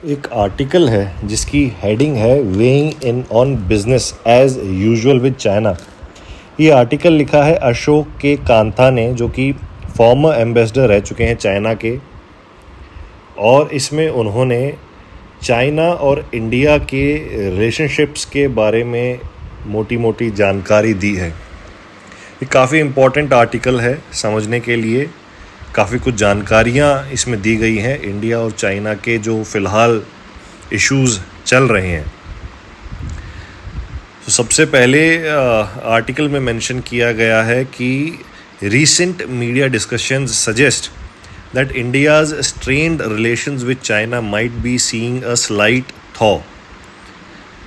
एक आर्टिकल है जिसकी हेडिंग है weighing in on business as usual with China. ये आर्टिकल लिखा है अशोक के कांथा ने, जो कि फॉर्मर एम्बेसडर रह चुके हैं चाइना के, और इसमें उन्होंने चाइना और इंडिया के रिलेशनशिप्स के बारे में मोटी मोटी जानकारी दी है। ये काफ़ी इम्पोर्टेंट आर्टिकल है समझने के लिए। काफ़ी कुछ जानकारियाँ इसमें दी गई हैं इंडिया और चाइना के जो फ़िलहाल इश्यूज़ चल रहे हैं। तो सबसे पहले आर्टिकल में मेंशन किया गया है कि recent media discussions suggest that India's strained relations with China might be seeing a slight thaw,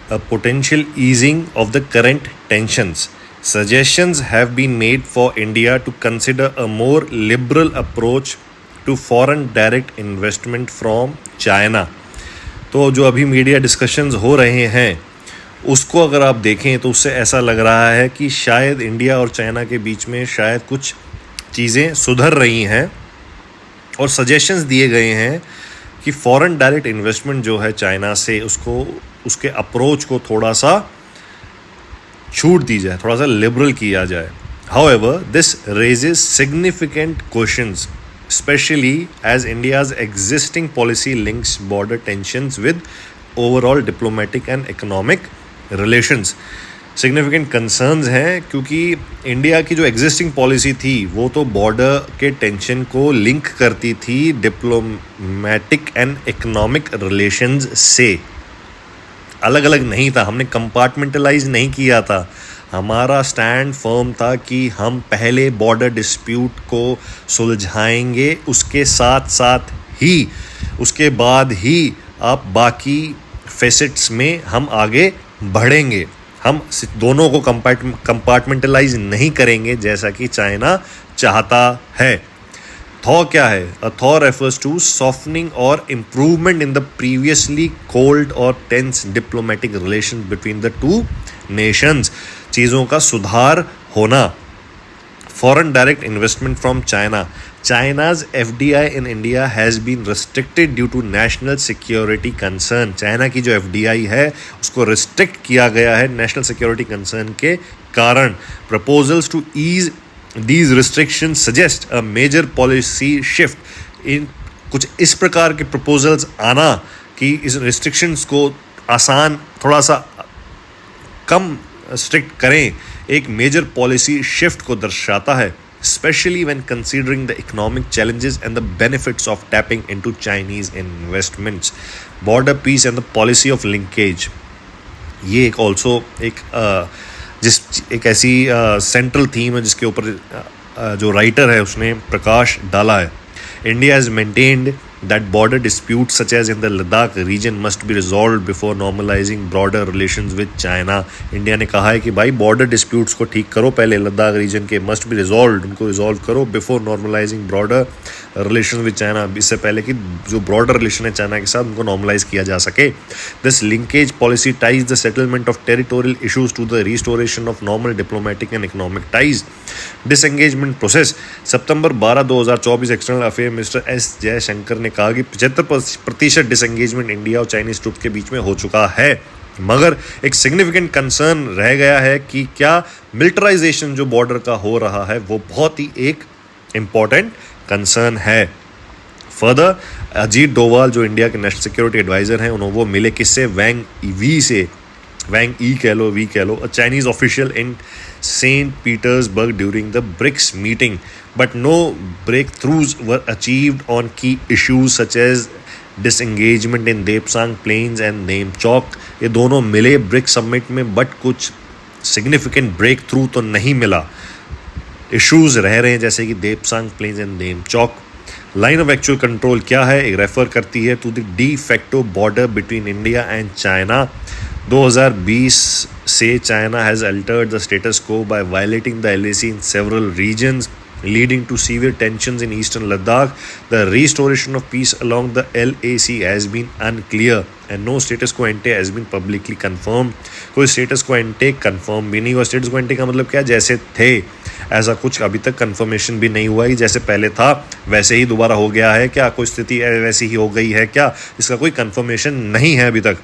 a potential easing of the current tensions. Suggestions have been made for India to consider a more liberal approach to foreign direct investment from China. तो जो अभी media discussions हो रहे हैं उसको अगर आप देखें तो उससे ऐसा लग रहा है कि शायद इंडिया और चाइना के बीच में शायद कुछ चीज़ें सुधर रही हैं और सजेशंस दिए गए हैं कि फॉरेन डायरेक्ट इन्वेस्टमेंट जो है चाइना से उसको उसके अप्रोच को थोड़ा सा छूट दी जाए, थोड़ा सा लिबरल किया जाए। However this raises significant questions specially as India's existing policy links border tensions with overall diplomatic and economic relations. Significant concerns हैं क्योंकि इंडिया की जो एग्जिस्टिंग पॉलिसी थी वो तो बॉर्डर के टेंशन को लिंक करती थी डिप्लोमेटिक एंड इकोनॉमिक रिलेशंस से, अलग अलग नहीं था। हमने कंपार्टमेंटलाइज नहीं किया था। हमारा स्टैंड फर्म था कि हम पहले बॉर्डर डिस्प्यूट को सुलझाएंगे, उसके साथ साथ ही उसके बाद ही आप बाकी फेसेट्स में हम आगे बढ़ेंगे। हम दोनों को कंपार्टमेंटलाइज नहीं करेंगे जैसा कि चाइना चाहता है। थॉ क्या है? A thaw refers to softening और improvement in the previously cold और tense diplomatic relation between the two nations. चीज़ों का सुधार होना। Foreign direct investment from China. China's FDI in India has been restricted due to national security concern. China की जो FDI है उसको restrict किया गया है नेशनल सिक्योरिटी कंसर्न के कारण। Proposals to ease these restrictions suggest a major policy shift. इन कुछ इस प्रकार के proposals आना कि इस restrictions को आसान, थोड़ा सा कम स्ट्रिक्ट करें, एक मेजर पॉलिसी शिफ्ट को दर्शाता है, especially when considering the economic challenges and the benefits of tapping into Chinese investments. Border peace and the policy of linkage. ये एक also एक ऐसी सेंट्रल थीम है जिसके ऊपर जो राइटर है उसने प्रकाश डाला है। India has maintained that border disputes such as in the Ladakh region must be resolved before normalizing broader relations with China. India ने कहा है कि भाई बॉर्डर डिस्प्यूट्स को ठीक करो पहले, लद्दाख रीजन के मस्ट बी रिजॉल्व, उनको रिजॉल्व करो before normalising broader relation with China, इससे पहले कि जो ब्रॉडर रिलेशन है चाइना के साथ उनको नॉर्मलाइज किया जा सके। This linkage policy ties the settlement of territorial issues to the restoration of normal diplomatic and economic ties. Disengagement process. सितंबर 12, 2024 external affair minister S Jaishankar ने कहा कि 75% डिसएंगेजमेंट इंडिया और चाइनीज ट्रूप्स के बीच में हो चुका है, मगर एक सिग्निफिकेंट कंसर्न रह गया है कि क्या मिलिटराइजेशन जो बॉर्डर का हो रहा है वो बहुत ही एक इम्पॉर्टेंट कंसर्न है। फर्दर अजीत डोवाल जो इंडिया के नेशनल सिक्योरिटी एडवाइजर हैं उन्होंने वो मिले किससे? वैंग ई कह लो, वी कह लो, a Chinese official in saint Petersburg during the BRICS meeting, but no breakthroughs were achieved on key issues such as disengagement in Depsang Plains and Namchok. ये दोनों मिले ब्रिक्स समिट में, बट कुछ सिग्निफिकेंट ब्रेक थ्रू तो नहीं मिला। Issues रह रहे हैं जैसे कि Depsang plains and Demchok. Line of actual control क्या है? एक रेफर करती है to the de facto border between India and China. 2020 से China has altered the status quo by violating the LAC in several regions leading to severe tensions in eastern Ladakh. The restoration of peace along the LAC has been unclear and no status quo ante has been publicly confirmed. कोई status quo ante confirm भी नहीं हुआ. status quo ante का मतलब क्या, जैसे थे ऐसा कुछ अभी तक कंफर्मेशन भी नहीं हुआ है. जैसे पहले था वैसे ही दोबारा हो गया है क्या, कोई स्थिति वैसी ही हो गई है क्या, इसका कोई कंफर्मेशन नहीं है अभी तक.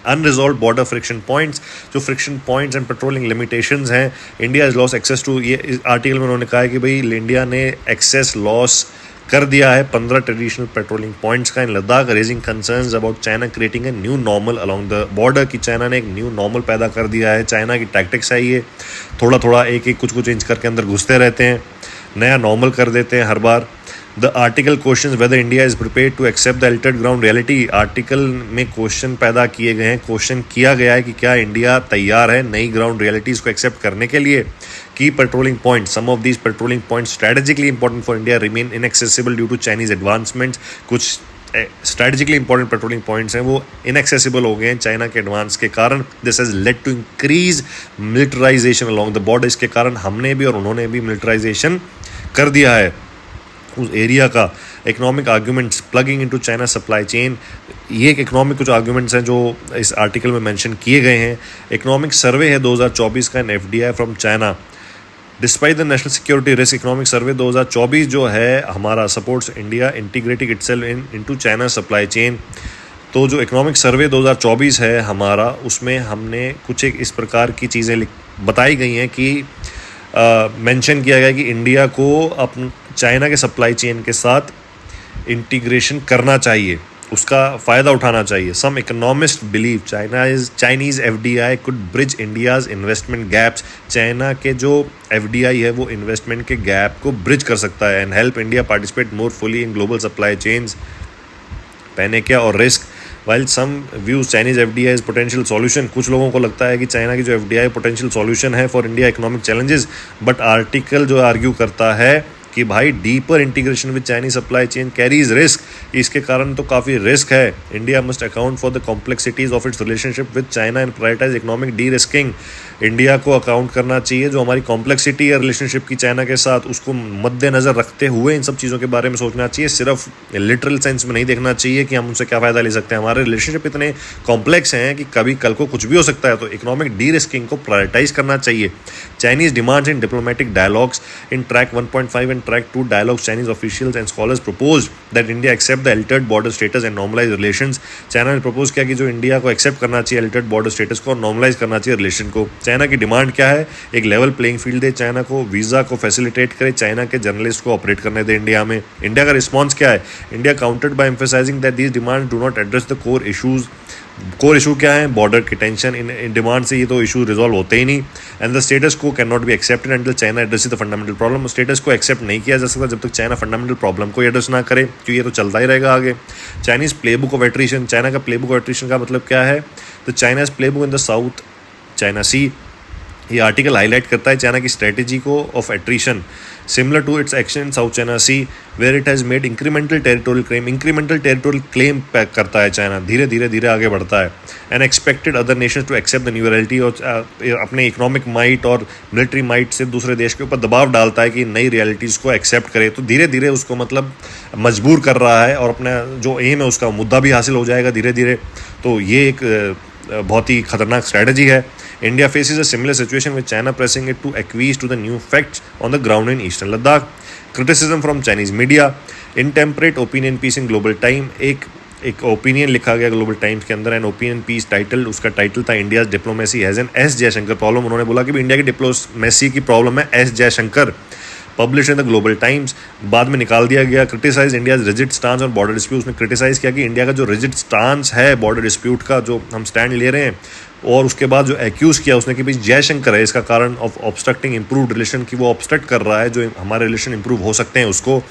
अनरिजॉल्व बॉर्डर फ्रिक्शन पॉइंट्स, जो friction points and patrolling limitations हैं, India is loss access to, ये इस आर्टिकल में उन्होंने कहा है कि भाई इंडिया ने एक्सेस लॉस कर दिया है 15 ट्रेडिशनल पेट्रोलिंग पॉइंट्स का in Ladakh, raising concerns about China creating a new normal along the border. कि चाइना ने एक न्यू नॉर्मल पैदा कर दिया है. चाइना की टैक्टिक्स है ये, थोड़ा थोड़ा एक एक कुछ कुछ इंच करके अंदर घुसते रहते हैं, नया नॉर्मल कर देते हैं हर बार. The article questions whether India is prepared to accept the altered ground reality. Article में क्वेश्चन पैदा किए गए हैं, क्वेश्चन किया गया है कि क्या इंडिया तैयार है नई ग्राउंड रियलिटीज़ को एक्सेप्ट करने के लिए. की patrolling point, some of these patrolling point strategically important for India remain inaccessible due to Chinese advancements. कुछ स्ट्रेटेजिकली इंपॉर्टेंट पेट्रोलिंग पॉइंट्स हैं वो इनएक्सेसिबल हो गए हैं चाइना के एडवांस के कारण. This has led to increase militarization along the border. इसके कारण हमने भी और उन्होंने भी मिलिटराइजेशन कर दिया है उस एरिया का. Economic arguments plugging into China supply chain, ये एक इकोनॉमिक कुछ आर्ग्यूमेंट्स हैं जो इस आर्टिकल में मेंशन किए गए हैं. इकोनॉमिक सर्वे है 2024 का in FDI from China. Despite the national security risk, economic survey 2024 जो है हमारा supports India integrating itself into China supply chain. तो जो इकोनॉमिक सर्वे 2024 है हमारा, उसमें हमने कुछ एक इस प्रकार की चीज़ें बताई गई हैं कि मेंशन किया गया कि इंडिया को अपन चाइना के सप्लाई चेन के साथ इंटीग्रेशन करना चाहिए, उसका फ़ायदा उठाना चाहिए. Some economist believe Chinese FDI could bridge India's investment gaps. China के जो एफडीआई है वो इन्वेस्टमेंट के गैप को ब्रिज कर सकता है and help India participate more fully in global supply chains. पहने क्या और risk, while some views Chinese FDI is potential solution. कुछ लोगों को लगता है कि चाइना की जो एफडीआई पोटेंशियल सॉल्यूशन है for India economic challenges. But article जो आर्ग्यू करता है कि भाई deeper integration with Chinese supply chain carries risk. इसके कारण तो काफ़ी रिस्क है. India must account for the complexities of its relationship with China and prioritize economic de risking. India को अकाउंट करना चाहिए जो हमारी कॉम्प्लेक्सिटी है रिलेशनशिप की चाइना के साथ, उसको मद्देनज़र रखते हुए इन सब चीज़ों के बारे में सोचना चाहिए. सिर्फ लिटरल सेंस में नहीं देखना चाहिए कि हम उनसे क्या फ़ायदा ले सकते हैं. हमारे रिलेशनशिप इतने कॉम्प्लेक्स हैं कि कभी कल को कुछ भी हो सकता है, तो इकोनॉमिक डी रिस्किंग को प्रायोरिटाइज करना चाहिए. Chinese demands in diplomatic dialogues in track 1.5 and track 2 dialogues, Chinese officials and scholars propose that India accept the altered border status and normalize relations. China ने प्रपोज किया कि जो India को accept करना चाहिए अल्टर्ड बॉर्डर स्टेटस को और normalise करना चाहिए रिलेशन को. चाइना की डिमांड क्या है, एक लेवल प्लेइंग फील्ड दे चाइना को, वीज़ा को फैसिलिटेट करे, चाइना के जर्नलिस्ट को ऑपरेट करने दे इंडिया में. इंडिया का रिस्पॉन्स क्या है, India countered by emphasizing that these demands do not address the core issues. Core issue क्या है, बॉर्डर की टेंशन. इन डिमांड से ये तो इशू रिजॉल्व होते ही नहीं. And the status quo can not be accepted until China addresses the fundamental problem. Status quo accept नहीं किया जा सकता जब तक चाइना फंडामेंटल प्रॉब्लम को एड्रेस ना करे, क्योंकि ये तो चलता ही रहेगा आगे. Chinese playbook of attrition, China का प्लेबुक ऑफ एट्रिशन का मतलब क्या है, तो China's playbook in the South China Sea. ये आर्टिकल हाईलाइट करता है चाइना की स्ट्रेटेजी को of attrition similar to its action in South China Sea where it has made incremental territorial claim. Incremental territorial claim pack करता है China, धीरे धीरे धीरे आगे बढ़ता है. And expected other nations to accept the new reality, और अपने इकोनॉमिक माइट और मिलिट्री माइट से दूसरे देश के ऊपर दबाव डालता है कि नई रियलिटीज़ को एक्सेप्ट करे. तो धीरे धीरे उसको मतलब मजबूर कर रहा है और अपना जो एम है उसका मुद्दा भी हासिल हो जाएगा धीरे धीरे. तो ये एक बहुत ही खतरनाक स्ट्रैटेजी है. India faces a similar situation with China pressing it to acquiesce to the new facts on the ground in eastern Ladakh. Criticism from Chinese media, intemperate opinion piece in Global Time. एक opinion लिखा गया Global Times के अंदर, and opinion piece title, उसका title था India diplomacy has an S Jaishankar problem. उन्होंने बोला कि इंडिया की डिप्लोमेसी की प्रॉब्लम है S Jaishankar. Publish in the Global Times, बाद में निकाल दिया गया. Criticize India rigid stance on border dispute. उसने क्रिटिसाइज किया कि इंडिया का जो रिजिड स्टांस है बॉर्डर डिस्प्यूट का, जो हम स्टैंड ले रहे हैं, और उसके बाद जो एक्यूज़ किया उसने कि भाई जयशंकर है इसका कारण ऑफ ऑब्स्ट्रक्टिंग इंप्रूव्ड रिलेशन, की वो ऑब्स्ट्रक्ट कर रहा है जो हमारे रिलेशन इंप्रूव हो सकते हैं उसको.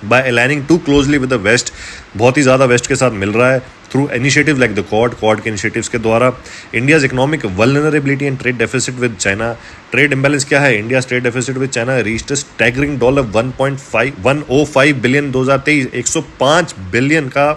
By aligning too closely with the west, बहुत ही ज़्यादा वेस्ट के साथ मिल रहा है through initiative like the Quad के इनिशिएटिव्स के द्वारा. India's economic vulnerability and trade deficit with China. Trade imbalance क्या है, India trade deficit with China reached staggering $105 billion 2023. 105 billion का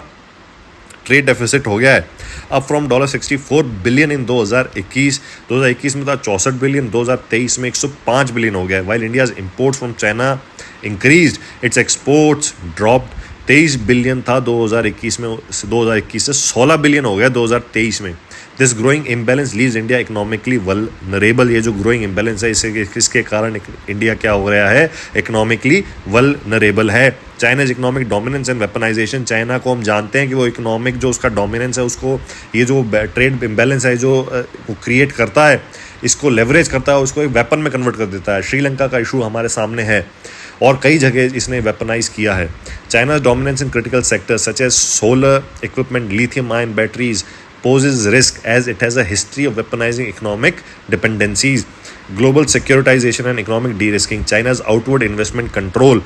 ट्रेड डेफिसिट हो गया है, अब फ्रॉम $64 बिलियन इन 2021 में था 64 बिलियन, 2023 में 105 बिलियन हो गया है। While India's imports from China increased, it's exports dropped. 23 billion था 2021 में, 2021 से 16 बिलियन हो गया 2023 में। This growing imbalance leaves India economically vulnerable. ये जो ग्रोइंग इम्बैलेंस है इसके कारण इंडिया क्या हो रहा है, इकोनॉमिकली वल्नरेबल है। China's economic dominance and weaponisation, China को हम जानते हैं कि वो इकोनॉमिक जो उसका डोमिनेंस है उसको, ये जो ट्रेड इम्बैलेंस है जो वो क्रिएट करता है, इसको लेवरेज करता है, उसको एक वेपन में कन्वर्ट कर देता है। श्रीलंका का इशू हमारे सामने है और कई जगह इसने वेपनाइज किया है। China's dominance in critical sectors such as solar equipment, lithium ion batteries poses risk as it has a history of weaponizing economic dependencies. Global securitization and economic de-risking, China's outward investment control.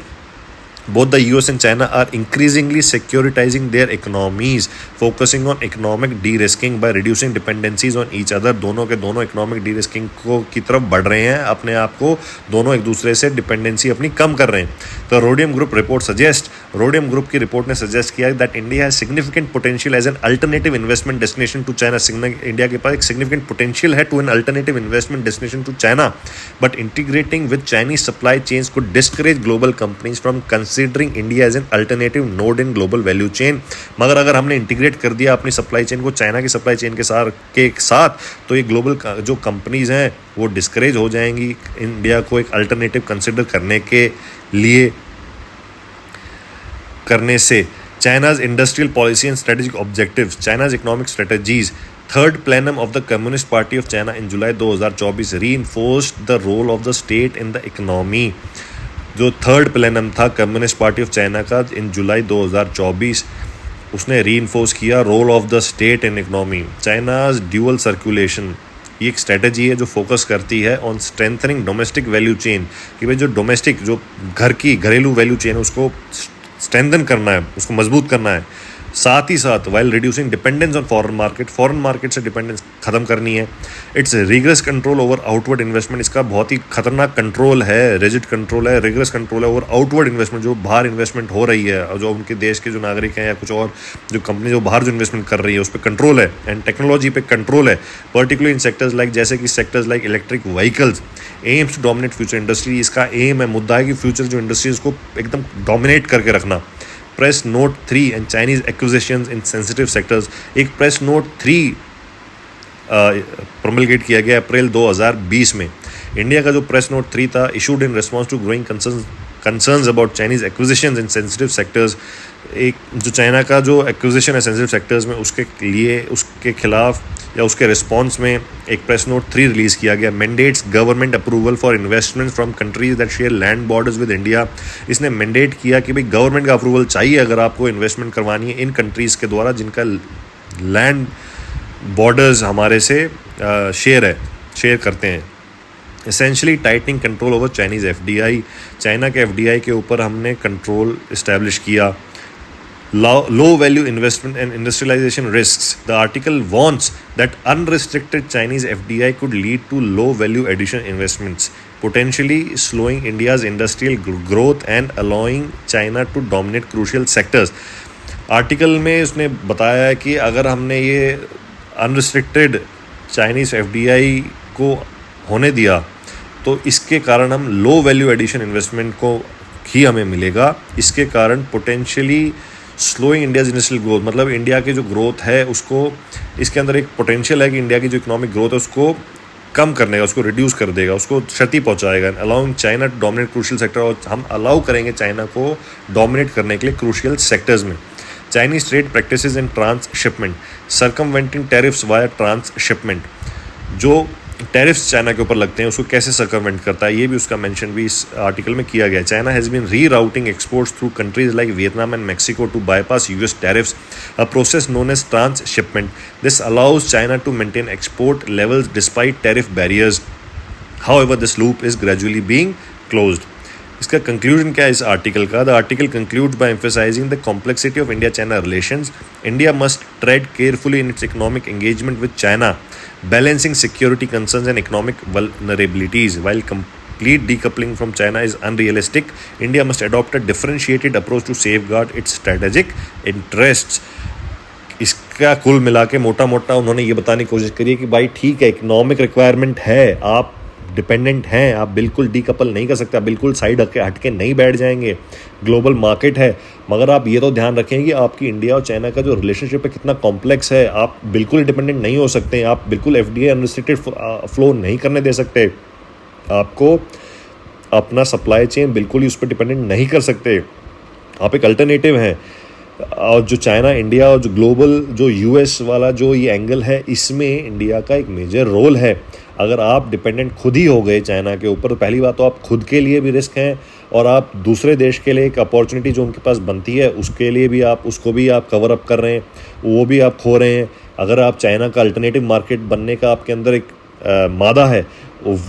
Both the US and China are increasingly securitizing their economies, focusing on economic de-risking by reducing dependencies on each other. दोनों के दोनों economic de-risking की तरफ बढ़ रहे हैं, अपने आप को दोनों एक दूसरे से डिपेंडेंसी अपनी कम कर रहे हैं। तो Rhodium Group report suggest, Rhodium Group की रिपोर्ट ने सजेस्ट किया that India has significant potential as an alternative investment destination to China. India के पास एक सिग्निफिकेंट पोटेंशियल है to an alternative investment destination to China, but integrating with Chinese supply chains could discourage global companies from considering India as an alternative node in global value chain. मगर अगर हमने integrate कर दिया अपनी supply chain को China की supply chain के साथ तो ये ग्लोबल जो कंपनीज हैं वो डिस्करेज हो जाएंगी इंडिया को एक अल्टरनेटिव कंसिडर करने से। China's industrial policy and strategic objectives, China's economic strategies. Third plenum of the Communist Party of China in July 2024 reinforced the role of the state in the economy. जो third plenum था Communist Party of China का in July 2024, उसने reinforce किया role of the state in economy. China's dual circulation, ये एक strategy है जो focus करती है on strengthening domestic value chain, कि भाई जो डोमेस्टिक जो घरेलू वैल्यू चेन है उसको स्ट्रेंथन करना है, उसको मजबूत करना है। साथ ही साथ while reducing dependence on foreign market से डिपेंडेंस खत्म करनी है। It's rigorous control over outward investment, इसका बहुत ही खतरनाक कंट्रोल है, रिजिड कंट्रोल है, रिगरस कंट्रोल है ओवर आउटवर्ड इन्वेस्टमेंट, जो बाहर इन्वेस्टमेंट हो रही है और जो उनके देश के जो नागरिक हैं या कुछ और जो कंपनी जो बाहर जो इन्वेस्टमेंट कर रही है उस पर कंट्रोल है। एंड टेक्नोलॉजी पे कंट्रोल है, पर्टिकुलरली इन सेक्टर्स लाइक जैसे कि sectors like electric vehicles. Aims to dominate future industry, इसका एम है, मुद्दा है कि फ्यूचर जो इंडस्ट्रीज को एकदम डोमिनेट करके रखना। Press note 3 and Chinese acquisitions in sensitive sectors, एक प्रेस नोट 3 प्रोमलगेट किया गया अप्रैल 2020 में। इंडिया का जो प्रेस नोट 3 था issued in response to growing concerns about Chinese acquisitions in sensitive sectors. एक जो चाइना का जो एक्विजिशन है सेंसिटिव सेक्टर्स में उसके लिए उसके खिलाफ या उसके रिस्पॉन्स में एक प्रेस नोट 3 रिलीज़ किया गया। Mandates government approval for investment from countries that share land borders with India. इसने मैंडेट किया कि भाई गवर्नमेंट का अप्रूवल चाहिए अगर आपको इन्वेस्टमेंट करवानी है इन कंट्रीज़ के द्वारा जिनका लैंड बॉर्डर्स हमारे से शेयर करते हैं। Essentially tightening control over Chinese FDI, China के एफडीआई के ऊपर हमने कंट्रोल इस्टेब्लिश किया। Low value investment and industrialization risks. The article warns that unrestricted Chinese FDI could lead to low value addition investments, potentially slowing India's industrial growth and allowing China to dominate crucial sectors. Article में उसने बताया है कि अगर हमने ये unrestricted Chinese FDI को होने दिया तो इसके कारण हम लो वैल्यू एडिशन इन्वेस्टमेंट को ही हमें मिलेगा। इसके कारण potentially slowing India's industrial growth, मतलब इंडिया की जो ग्रोथ है उसको, इसके अंदर एक पोटेंशियल है कि इंडिया की जो इकोनॉमिक ग्रोथ है उसको कम करने का, उसको रिड्यूस कर देगा, उसको क्षति पहुंचाएगा। Allowing China to dominate crucial sector, और हम अलाउ करेंगे चाइना को डोमिनेट करने के लिए क्रूशियल सेक्टर्स में। Chinese trade practices in transshipment, circumventing tariffs via transshipment, जो टैरिफ्स चाइना के ऊपर लगते हैं उसको कैसे सर्कमवेंट करता है, ये भी उसका मेंशन भी इस आर्टिकल में किया गया। China has been rerouting exports through countries like Vietnam and Mexico to bypass US tariffs, a process known as transshipment. This allows China to maintain export levels despite tariff barriers, however this loop is gradually being closed. इसका conclusion क्या है इस article का? The article concludes by emphasising the complexity of India China relations. India must trade carefully in its economic engagement with China, balancing security concerns and economic vulnerabilities. While complete decoupling from China is unrealistic, India must adopt a differentiated approach to safeguard its strategic interests. इसका कुल मिला के मोटा मोटा उन्होंने ये बताने की कोशिश करी है कि भाई ठीक है, इकोनॉमिक रिक्वायरमेंट है, आप डिपेंडेंट हैं, आप बिल्कुल डीकपल नहीं कर सकते, आप बिल्कुल साइड हटके नहीं बैठ जाएंगे, ग्लोबल मार्केट है। मगर आप ये तो ध्यान रखें कि आपकी इंडिया और चाइना का जो रिलेशनशिप है कितना कॉम्प्लेक्स है, आप बिल्कुल डिपेंडेंट नहीं हो सकते, आप बिल्कुल एफडीए अनरिस्ट्रिक्टेड फ्लो नहीं करने दे सकते, आपको अपना सप्लाई चेन बिल्कुल ही उस पर डिपेंडेंट नहीं कर सकते, आप एक अल्टरनेटिव हैं। और जो चाइना इंडिया और जो ग्लोबल जो यूएस वाला जो ये एंगल है, इसमें इंडिया का एक मेजर रोल है। अगर आप डिपेंडेंट खुद ही हो गए चाइना के ऊपर, तो पहली बात तो आप खुद के लिए भी रिस्क हैं, और आप दूसरे देश के लिए एक अपॉर्चुनिटी जो उनके पास बनती है उसके लिए भी आप उसको भी आप कवर अप कर रहे हैं, वो भी आप खो रहे हैं। अगर आप चाइना का अल्टरनेटिव मार्केट बनने का आपके अंदर एक मादा है,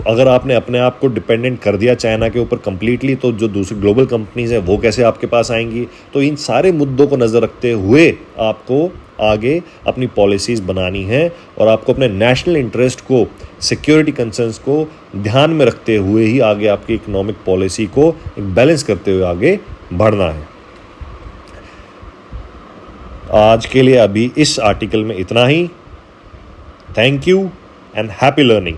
अगर आपने अपने आप को डिपेंडेंट कर दिया चाइना के ऊपर कम्प्लीटली, तो जो दूसरी ग्लोबल कंपनीज हैं वो कैसे आपके पास आएंगी। तो इन सारे मुद्दों को नज़र रखते हुए आपको आगे अपनी पॉलिसीज़ बनानी है, और आपको अपने नेशनल इंटरेस्ट को, सिक्योरिटी कंसर्न्स को ध्यान में रखते हुए ही आगे आपकी इकोनॉमिक पॉलिसी को बैलेंस करते हुए आगे बढ़ना है। आज के लिए अभी इस आर्टिकल में इतना ही। Thank you and happy learning.